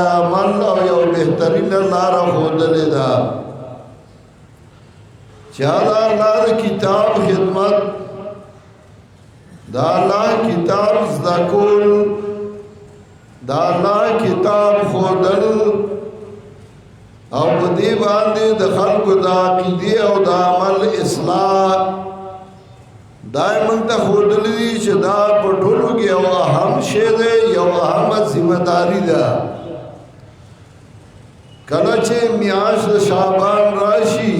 عمل او یو بهترین لار خودلې ده چې دا الله کتاب خدمت دا الله کتاب زکول دا الله کتاب خودل او په دې باندې د خلکو د عقیده او د عمل اصلاح دائما ته خودلې چې دا په ټولو کې یو اهم شی دی یو اهم ذمہ داری ده کله چې میاشت شعبان راشي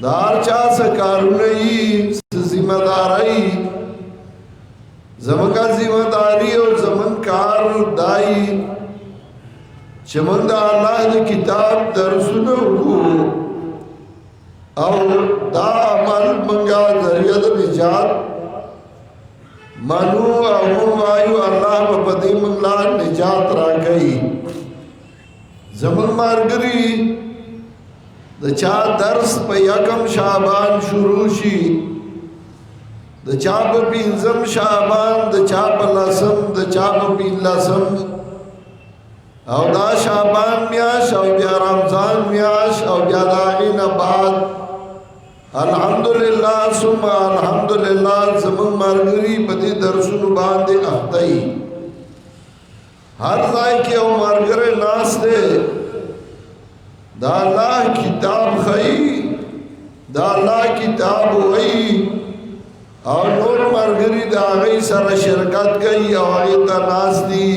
دار چا سکارونه یې ذمہ داری زمونږه ذمہ داری او زمون کار دای چې موږ د الله د کتاب درسونه وکړو او دا عمل منګه ذریعہ د نجات منو او وایو الله په دې موږ نجات راکړي زمون مارګری د چا درس په یکم شعبان شروع شي د چا په پنځم شعبان د چا په لسم د چا په پنځلسم او دا شعبان میاش او بیا رمضان میاش او بیا داغین بعد الحمدللہ ثم الحمدللہ زمون مارګری په دې درسونو باندې اخته ہر ځای کې او مارګره ناس دے دا الله کتاب خی دا الله کتاب وئی او نور مارګری دا غي سره شرکت کوي او ایت ناس دي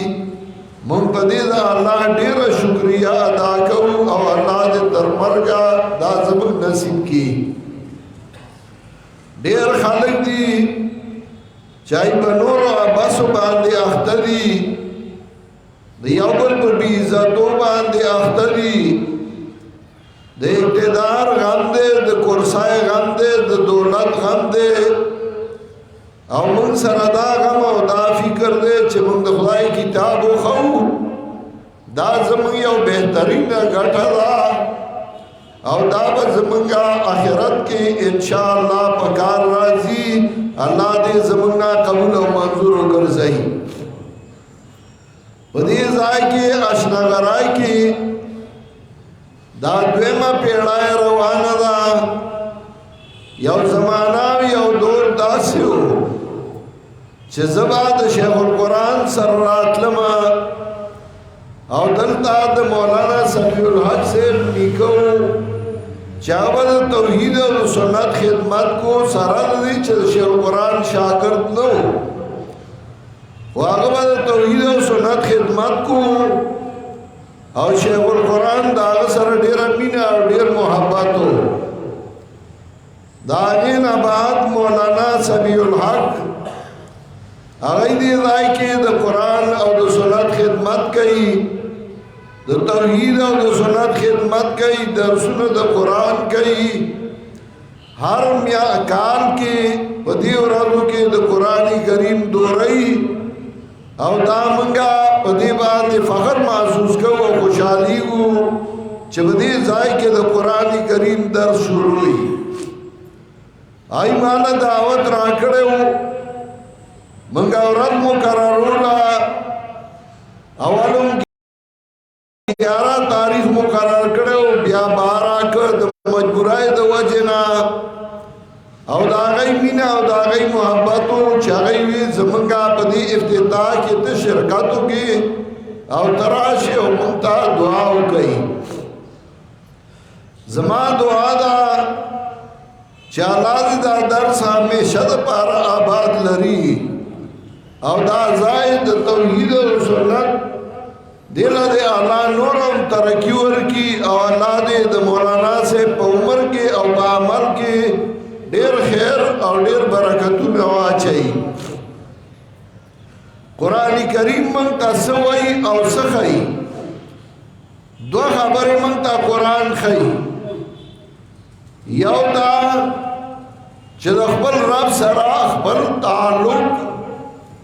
مونږ په دې دا الله ډیر شکریا ادا کوو او الله دې تر مرګه دا زموږ نصیب کړي ډیر خلک دي چای په نور بس باندې اخته دي د یو بل په بی عزتو باندې اخته دي د اقتدار غم دی د کرسای غم دی د دولت غم دی او موږ سره دا غم او دا فکر دی چې موږ د خدای کتاب وخو دا زموږ یو بهترین ګټه ده او دا به زموږ آخرت کې ان شاء الله په کار راځي الله دې زموږ قبول او منظور وګرځي بدی ځای کې آشنا غراي کې دا دویمه پیړۍ روانه ده یو زمانہ یو دور داسې و چې زبا د شیخ القرآن سره راتلم او دلته د مولانا سمیع الحق سے لیکو چاول توحید او سنت خدمت کو سره دي چې شیخ القرآن شاګرد نو واغه باندې توحید او سنت خدمت کو او شیخ القرآن دا سره ډیر مینا او ډیر محبت دا دین آباد مولانا سمیع الحق هغه دې راي کې د قرآن او د سنت خدمت کوي د توحید او د سنت خدمت کوي درسونه د قرآن کوي هر میا کال کې په دې ورځو کې د قرآن کریم دوري او دا منګه په دې باندې فخر محسوس کوو او خوشحالي وو چې په دې ځای کې د قرآن کریم درس شروع وي ایمانه دعوت راکړو منګه ورځ مقررولا اولم 11 تاریخ مقرر کړو بیا 12 کړ د مجبورای د وجنا او دا غي مینا او دا غي محبتو چاغي وي زمونږه په دې افتتاح کې ته شرکتو کې او تراشه او مونږه دعا وکړي زما دعا دا چې الله دې دا درس همیشه د پار آباد لري او دا زائد توحید او سنت دل دې الله نورم ترقی ورکی او الله دې د مولانا سے په عمر کې او په عمل کې ډیر خیر او ډیر برکتونه واچي قران کریم مونږ تاسو وای او سخی دوه خبرې مونږ ته قران خي یو دا چې خپل رب سره خپل تعلق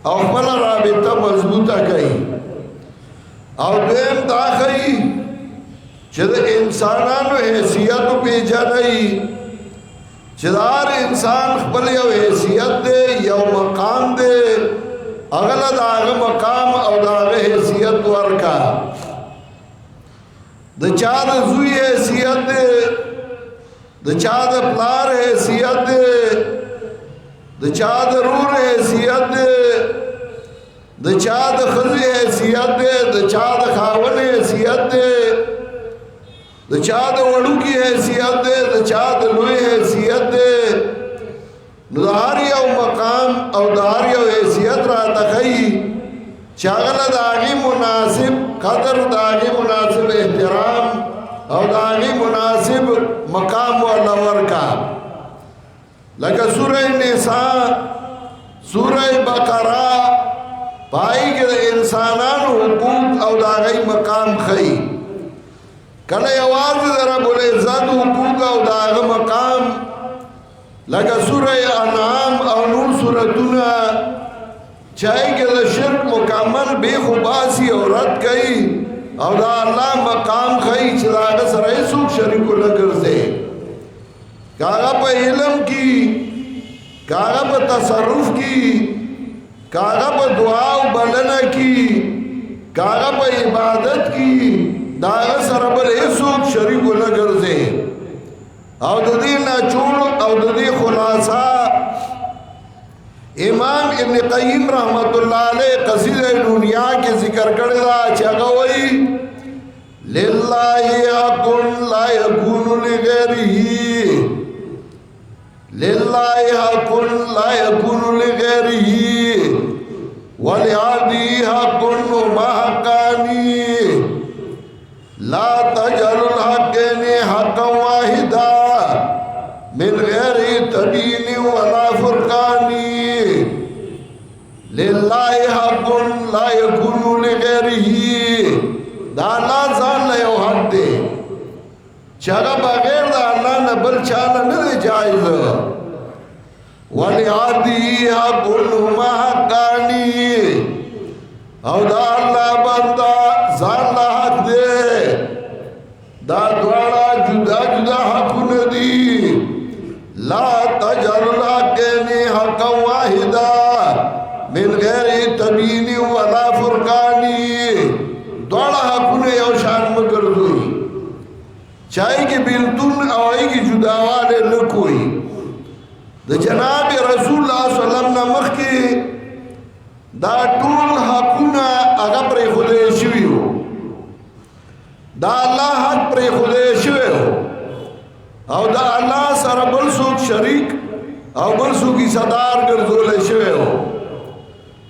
او خپل رابطه مضبوطه کړي او دیم دا خي چې د انسانانو حیثیت پیژني چې هر انسان خپل یو حیثیت دی یو مقام دی اغلا دا آغا مقام او دا آغا حیثیت ورکا دا چا دا زوی حیثیت دے دا چا دا پلار حیثیت دے دا چا دا رور حیثیت دے دا چا دا خزی حیثیت دے دا چا دا خاون حیثیت دے دا چا دا وڑو کی حیثیت دے دا چا دا لوی حیثیت دے دار یو مقام او دار یو حیثیت را تخی چاگل داغی مناسب قدر داغی مناسب احترام او داغی مناسب مقام والا ورکا لکه سورہ نساء سورہ بقرہ پائی کے انسانان حقوق او داغی مقام خی کله یواز در رب العزت حقوق او داغ مقام لکه سورہ انعام او نور سورتونا چاہی کہ دا شرک مکمل بے خباسی اور رد کئی او دا اللہ مقام خی چراغ سرائی سوک شرکو لگر دے کاغا پا علم کی کاغا پا تصرف کی کاغا پا دعا و بلنا کی کاغا پا عبادت کی داغا سربر ایسوک شریکو لگر دے او ددی نچوڑ او ددی خلاصہ امام ابن قیم رحمت اللہ علیہ قصید دنیا کے ذکر کردہ چگوئی للہ حقن لا یکون لغیرہی للہ حقن لا یکون لغیرہی ولعبدی حقن وما حقانی لا تجعل الحقین حقا واحدا من غیر تبین ولا فرقانی للہ حق لا یکون لغیرہ دا اللہ ځان له یو حق دی چې هغه بغیر د الله نه بل چاله نه دی جایز ولعبدی حق وما حقانی او دا الله بندا ځان له حق دی دا دواړه جدا جدا حقونه دي لا تجعل الحقین حقا واحدا من غیر تبین ولا فرقانی دوڑا حقونه یو شان مگردوئی چاہی کی بیلتون اوائی کی جداوالے لکوئی دا جناب رسول اللہ صلی اللہ علیہ وسلم نمخ کی دا طول حقونه اگا پر خودے شوی ہو دا اللہ حق پر خودے شوی ہو او دا اللہ سر بل سوک شریک او بل سوکی صدار گرزولے شوی ہو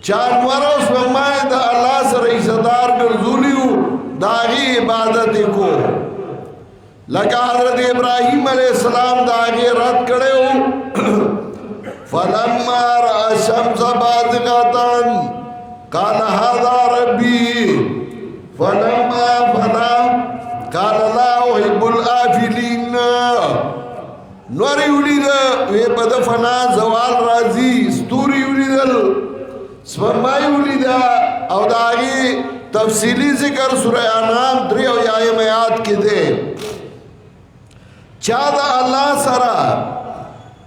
چانورو سمائے دا اللہ سر صدار گرزولیو داغی عبادت کو لکہ حضرت ابراہیم علیہ السلام داغی رد کرے ہو فلما رأى الشمس بازغة قال هذا ربي فلما فلا قال لا أحب الآفلين نوری ولیدہ وی پد فنا زوال رازی ستوری ولیدل سپمائی ولیدہ او داغی تفصیلی ذکر سورہ انعام 3 آیات کی دے چاہدہ اللہ سرا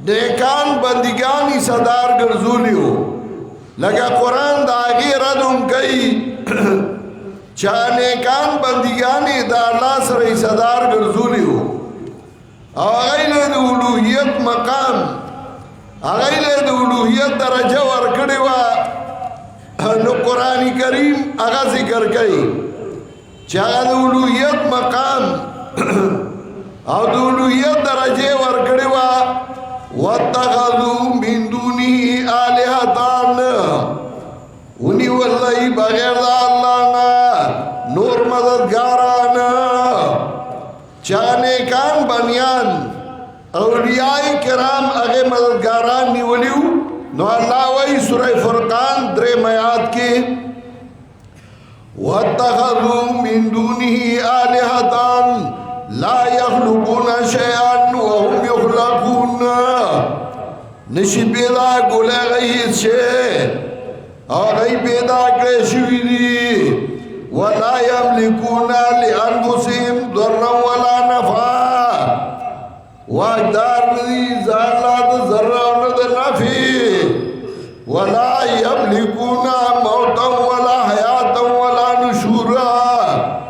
نیکان بندگانی صدار گرزولیو لگا قرآن داغی ردم کئی چاہ نیکان بندگانی دا اللہ سر صدار گرزولیو اغیل دا اولوحیت مقام اغیل دا اولوحیت درجہ ورکڑی و نو قرآن کریم اغا ذکر کئی چاہ دا اولوحیت مقام او دا اولوحیت درجہ ورکڑی و وَاتَّخَذُوا مِن دُونِهِ آلِهَةً انہی واللہ بغیر دا اللہ نا نور مددگارانا چاہنے کان بنیان اولیاء کرام اگے مددگاران نیولیو نو اللہ وی سورہ فرقان 3 آیات کے وَاتَّخَذُوا مِن دُونِهِ آلِهَةً لا يخلقون شيئا وهم يخلقون نشی پیدا گولے غی چھے اور غی پیدا کرے شویدی ولا يملكون لأنفسهم ضرا ولا نفعا واقدار ندی زالات ذرہ ند نفی ولا يملكون پورا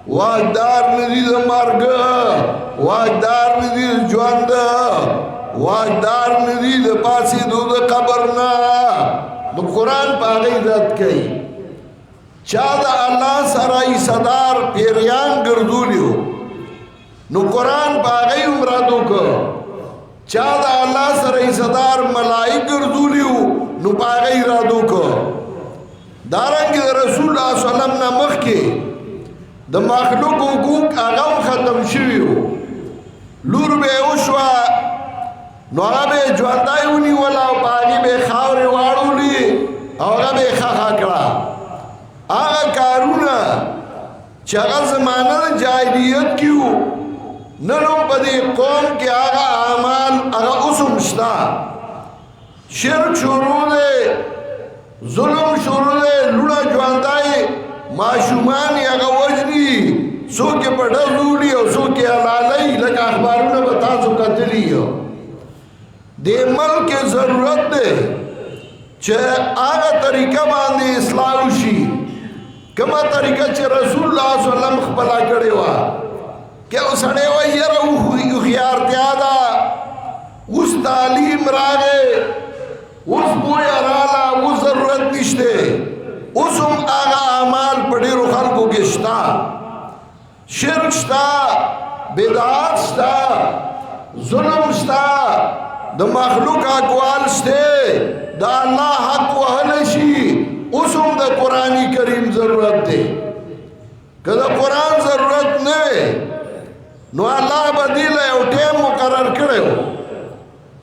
واقدار ندی د مرګ واقدار ندی د ژوند واقدار ندی د پاسېدو د قبر نه نو قرآن په هغې رد کوي چا د الله سره حصهدار پیریان ګرځولي وو نو قرآن په هغې هم رد وکړ چا د الله سره حصهدار ملائک ګرځولي وو نو په هغې رد وکړ دارنګې د رسول الله صلی الله علیه وسلم نه مخکې د مخلوق حقوق هغه هم ختم شوي وو لور به یې وشوه نو هغه به یې ژوندی ونیوله او په هغې به یې خاورې واړولې او هغه به یې ښخه کړه هغه کارونه چې هغه زمانه د جاهلیت کې وو نن هم په دې قوم کې هغه اعمال هغه اوس هم شته شرک شروع دی ظلم شروع دی لوڼه ژوندی ماشومان یې هغه وژني څوک یې په ډز وړي او څوک یې حلالوي لکه اخبارونه به تاسو کتلي دې ملک ضرورت دی چې هغه طریقه باندې اصلاح وشي کومه طریقه چې رسول الله صلی الله علیه وسلم خپله کړې وه که یو سړی وایي یاره هوښیارتیا ده اوس تعلیم راغی اوس پوهه راغله اوس ضرورت نشته اوس هم هغه اعمال په ډېرو خلکو کې شته شرک شته بدعت شته ظلم شته د مخلوق اقوال شته د الله حق وهلی شي اوس هم د قرآن کریم ضرورت دی که د قرآن ضرورت نه نو الله به دې له یو ټیم مقرر کړی و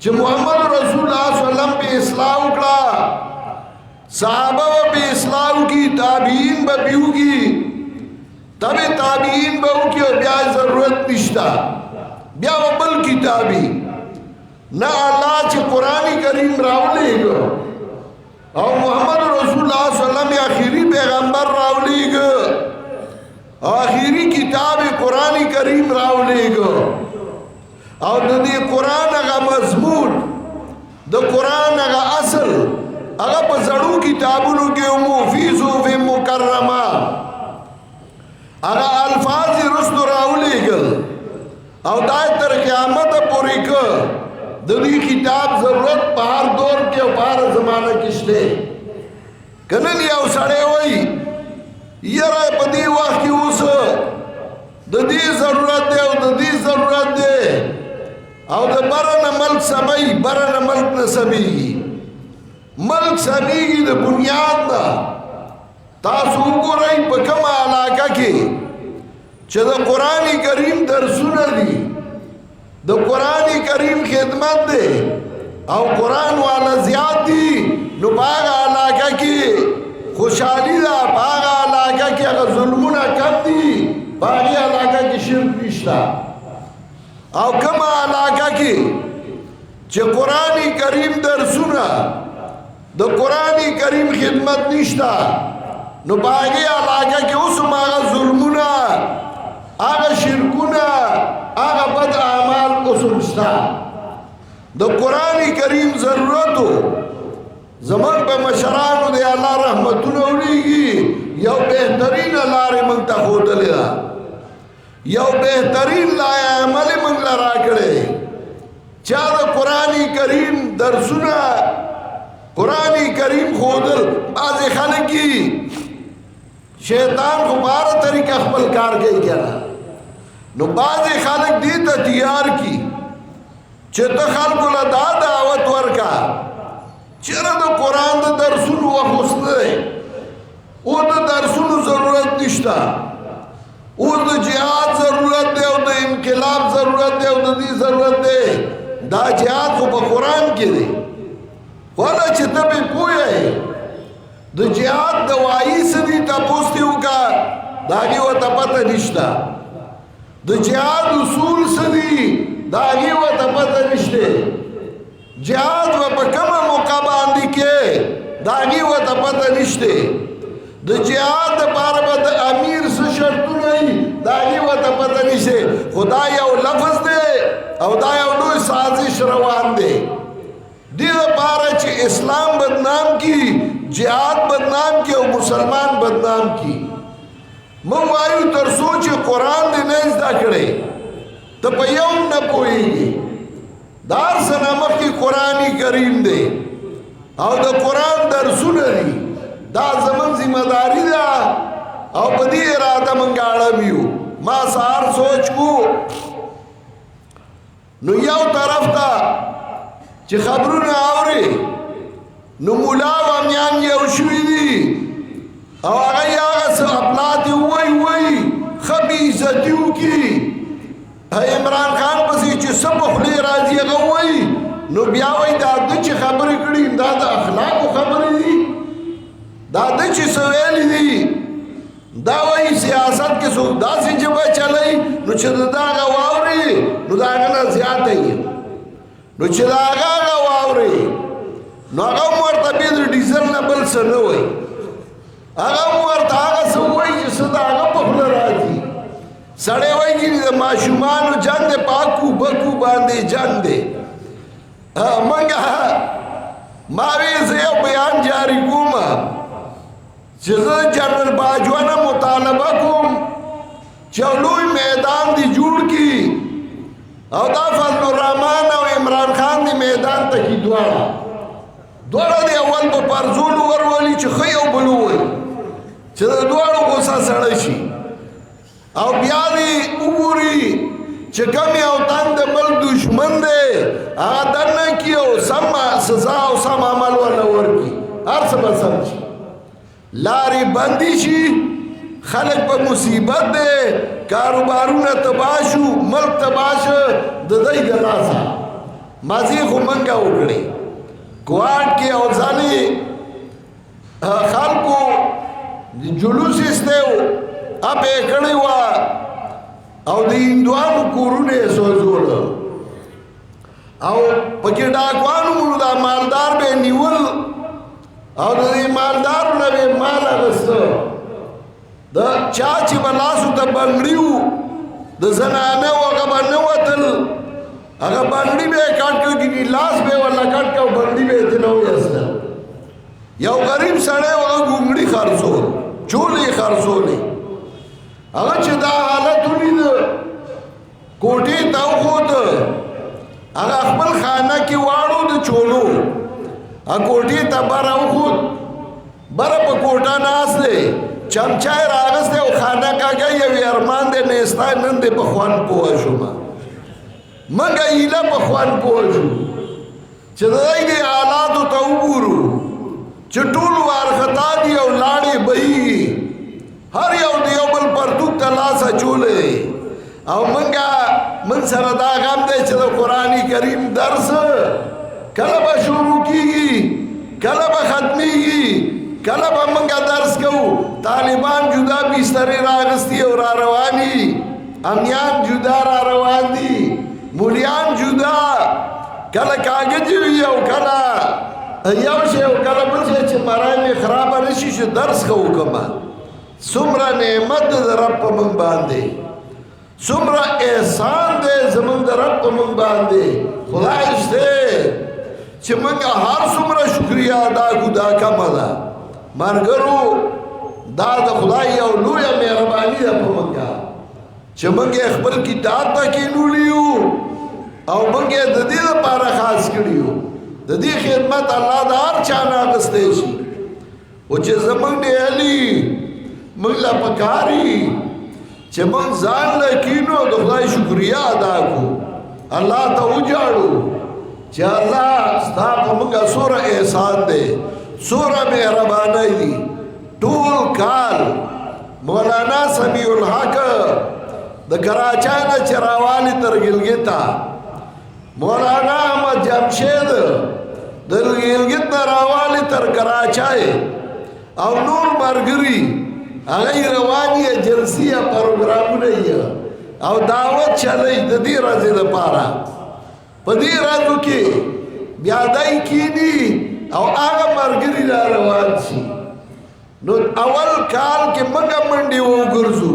چې محمد رسول الله صلی الله علیه وسلم په اصلاح وکړه صحابه به په اصلاح وکړي تابعین به پې وکړي تبې تابعین به وکړي او بیا ضرورت نشته بیا به بل کتابي نه الله چې قرآن کریم راولېږه او محمد رسول الله صلی الله علیه وسلم آخري پیغمبر راولېږه آخري کتاب قرآن کریم راولېږه او د دې قرآن هغه مضمون د قرآن هغه اصل هغه په زړو کتابونو کې ومو فی صحف مکرمه هغه الفاظ یې رستو راولېږل او دا یې تر قیامته پورې که د دې کتاب ضرورت په هر دور کې او په هر زمانه کې شته که نن یو سړی وایي یاره په دې وخت کې اوس د دې ضرورت دی او د دې ضرورت دی او د بره نه ملک سمیږي بره نه ملک نه سمیږي ملک سمیږي د بنیاد نه تاسو وګورئ په کومه علاقه کې چې د قرآن کریم درسونه دي د قرآن کریم خدمت دی او قرآن والا زیات دي نو په هغه علاقه کې خوشحالي ده په هغه علاقه کې هغه ظلمونه کم دي په هغې علاقه کې شرک نشته او کومه علاقه کې چې قرآن کریم درسونه د قرآن کریم خدمت نشته نو په هغې علاقه کې اوس هم هغه ظلمونه هغه شرکونه هغه بد اعمال اوس هم شته د قرآن کریم ضرورتو زمان په مشرانو دی الله رحمتونه ولیږي یو بهترینه لارې موږ ته ښودلې ده یو بهترین لایه عمل موږ له راکړی چا د قرآن کریم درسونه قرآن کریم ښودل بعضې خلک شیطان خو په هره طریقه خپل کار کوي که نه نو بعضې خلک دې ته تیار کي چې ته خلکو له دا دعوت ورکه چېرې د قرآن د درسونو وخت اوس نه دی اوس د درسونو ضرورت نشته اوس د جهاد ضرورت دی او د انقلاب ضرورت دی او د دې ضرورت دی دا جهاد خو په قرآن کې دی والا چې ته پې پوه یې د جهاد دوایي څه دي تپوس دې وکړه د هغې ورته پته نشته د جهاد اصول څه دي د هغې ورته پته نشته جهاد و په کومه موقع باندې کې د هغې ورته پته نشته د جهاد دپاره به د امیر څه شرطونه وي د هغې ورته پته نشته خو دا یو لفظ دی او دا یو لوی سازش روان دی دې دپاره چې اسلام بدنام کی جهاد بدنام کی او مسلمان بدنام کی مونږ وایو تر څو چې قرآن دې نه زده کړې ته په یو نه پوهېږي دا هر څه نه مخکې قرآن کریم دی او د قرآن درسونه دي دا زموږ ذمہداري ده او په دې اراده مونږ اړم یو ما سهار سوچ کو نو یو طرف ته چې خبرونه اوري نو مولا و امیان یو شوي دي او هغه یې هغه څه اپلاتې ووایي ښه بې عزتي وکړي عمران خان پسې چې څه په خولې راځي هغه ووایي نو بیا وایي دا ده چې خبرې کړي دا د اخلاقو خبرې دي دا ده چې څه ویلي دي دا وایي سیاست کې څوک داسې ژبه چلوي نو چې د ده هغه واوري نو د هغه نه زیاته وي نو چې د هغه واوري نو هغه هم ورته بیا د ډیزل نه بل څه نه وایي هغه هم ورته هغه څه وایي چې څه د هغه په خوله راځي سړی وایي چې د ماشومانو جنګ دی په اکو بکو باندې جنګ دی منګه ما وی زه یو بیان جاری کوم چې زه جنرال باجوه نه مطالبه کوم چې لوی میدان دی جوړ کړي او دا فضل الرحمن او عمران خان دی میدان ته کې دواړه دی اول په پرزولو ورولي چې ښه یو بل ووایي چې د دواړو غوسه سړی شي او بیا دی وګوري چې کوم یو تن د بل دشمن دی هغه دننه کي او سم سزا او سم عمل ورله ورکړي هر څه به سم شي لارې بندي شي خلک په مصیبت دی کاروبارونه تباه شو ملک تباه شو د دوی د لاسه ماضي خو منګه وکړې کوارټ کې او ځانې خلکو جلوس ایستیو اپ یې کړی وه او د هندوانو کورونه یې سوځول او پکې ډاکوانو مونږ دا مالدار به یې نیول او د دې مالدارو نه به یې مال اخیسته د چا چې به لاسو ته بنګړي وو د زنانه و هغه به نه وتل هغه بنګړي به یې کټ کړ کېږي لاس به یې ورله کټ کړ او بنګړي به یې ترې نه وایستل یو غریب سړی و هغه ګونګړي خرڅول چولې یې خرڅولې هغه چې دا حالت ولید کوټې ته وخوت هغه خپل خانه کې واړو د چولو هغه کوټې ته بره وخوت بره په کوټه ناست دی چمچا یې راغستی او خانه کاږه یو ارمان دی نیستا نن دی په خوند پوه شومه موږ هیله په خوند پوه شو چې د دوی دې حالاتو ته وګورو چې ټول وارخطا دي او لاړې بهیږي هر یو د یو بل پرتوک ته لاس اچولی او موږ سره دا غم دی چې د قرآن کریم درس کله به شروع کېږي کله به ختمیږي کله به موږ درس کوو طالبان جدا بسترې راغستي او را رواني امیان جدا را روان دي مولیان جدا کله کاغذ وي او کله یو شی او کله بل شی چې مرای مې خرابه نه شي چې درس کوو کومه څومره نعمت د رب په موږ باندې څومره احسان دی زموږ د رب په موږ باندې خدای شته چې موږ هر څومره شکریا ادا کړو دا کمه ده ملګرو دا د خدای یو لویه مهرباني ده په موږ چې موږ خپل کتاب ته کښېنولي یو او موږ یې د دې لپاره خاص کړي یو د دې خدمت الله د هر چا نه اخیستی شي او چې زموږ ډیلي موږ له پکاري چې موږ ځان له کینو د خدای شکریا ادا کړو الله ته وجاړو چې الله ستا په موږ څومره احسان دی څومره مهرباني دي ټول کال مولانا سمیع الحق د کراچۍ نه چې راوالي تر ګلګته مولانا احمد جمشید د ګلګت نه راوالي تر کراچۍ او نور ملګري هغه رواني جلسي پروګرامونه یې او دعوت چلی د دې ورځې لپاره په دې ورځو کې بیا دای کینی او هغه ملګري را روان شي نو اول کال کې موږ منډې وګرځو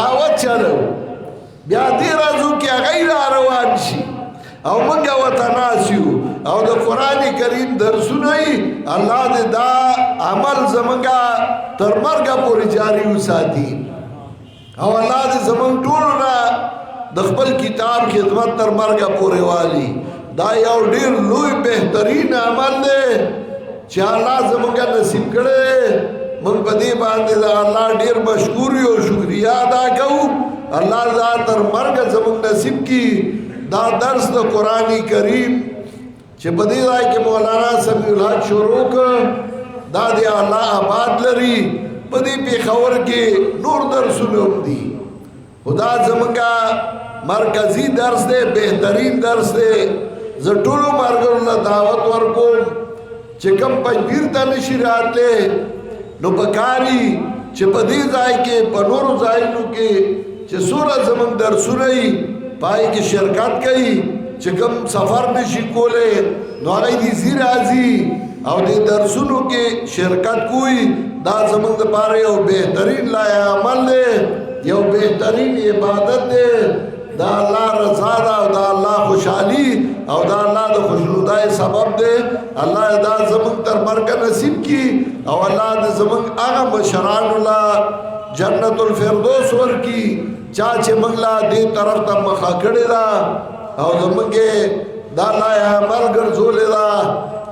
دعوت چلو بیا دې ورځو کې هغه را روان شي او موږ وطناسیو او د قرآن کریم درسونه الله دې دا عمل زمونږه تر مرګه پورې جاری وساتي او الله دې زمونږ ټولو نه د خپل کتاب خدمت تر مرګه پورې والی. دا یو ډیر لوی بهترین عمل دی چې الله زمونږ نصیب کړی. موږ په دې باندې د الله ډیر مشکور یو، شکریا ادا کوو. الله دا تر مرګه زمونږ نصیب کی. دا درس د قرآن کریم چې په دې ځای کې مولانا سمیع الحق شروع کړ، دا د الله آباد لري. په دې پېښور کې نور درسونه هم دي، خدا زمونږه مرکزی درس دی، بهترین درس دی. زه ټولو ملګرو له دعوت ورکوم چې کوم پنځپیر ته نشي راتلی، نو پکاري چې په دې ځای کې په نورو ځایونو کې چې څومره زمونږ درسونه وي پای کې شرکت کوي. چې کوم سفر نشي کولی نو هغوی دې ځي راځي او دې درسونو کې شرکت کوي. دا زمونږ دپاره یو بهترین لایق عمل دی، یو بهترین عبادت دی. دا الله رضا ده او دا الله خوشحالي او دا الله د خوشنودۍ سبب دی. الله دا زمونږ تر مرګه نصیب کی او الله د زمونږ هغه مشرانو له جنت الفردوس ورکی چا چې موږ لا دې طرف ته مخه کړې ده او زمونږ دا لایق عمل ګرځولې ده.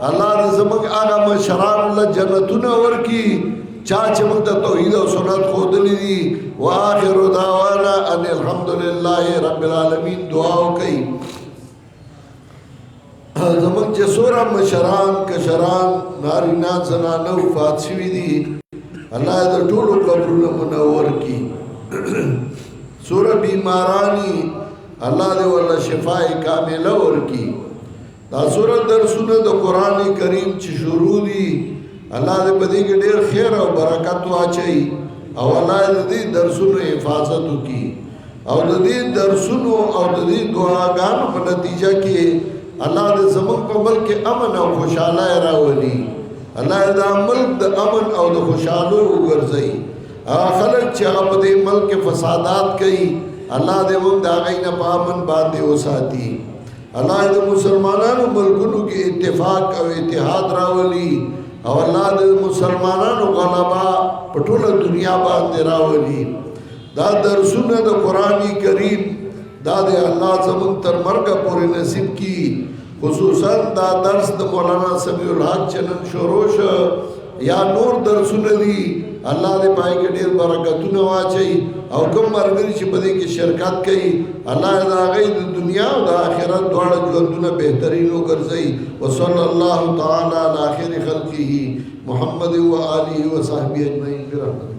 الله د زمونږ هغه مشرانو له جنتونه ورکی چا چې موږ ته توحید او سنت ښودلي دي. واخر دعوانا ان الحمدلله رب العالمین. دعا وکړئ زمونږ چې څومره مشران کشران نارینه زنانه وفات شوي دي، الله د ټولو قبرونه منور کړي. څومره بیمارانی الله دې ورله شفای کامله ورکړي. دا څومره درسونه د قرآن کریم چې شروع دي، الله دې په دې کې ډېر خیر او برکت واچوي او الله دې درسونو حفاظت وکړي او د دې درسونو او د دې دعاګانو په نتیجه کې الله دې زموږ په ملک کې امن او خوشحالي راولي. الله دا ملک د امن او د خوشحالۍ وګرځي. هغه خلک چې هغه په دې ملک کې فسادات کوي، الله دې موږ د هغوی نه په امن باندې وساتي. الله د مسلمانانو ملکونو کې اتفاق او اتحاد راولي او الله د مسلمانانو غلبه په ټوله دنیا باندې راولي. دا درسونه د قرآن کریم دا د الله زمونږ تر مرګه پورې نصیب کی. خصوصا دا درس د مولانا سمیع الحق چې نن شروع شو یا نور درسونه دي، الله دې پای کې ډېر برکتونه واچوي او کوم ملګري چې په دې کې شرکت کوي، الله د هغوی د دنیا او د آخرت دواړه ژوندونه بهترین وګرځوي. وصلی الله تعالی علی خیر خلقه محمد و آله و صحبه اجمعین برحمته.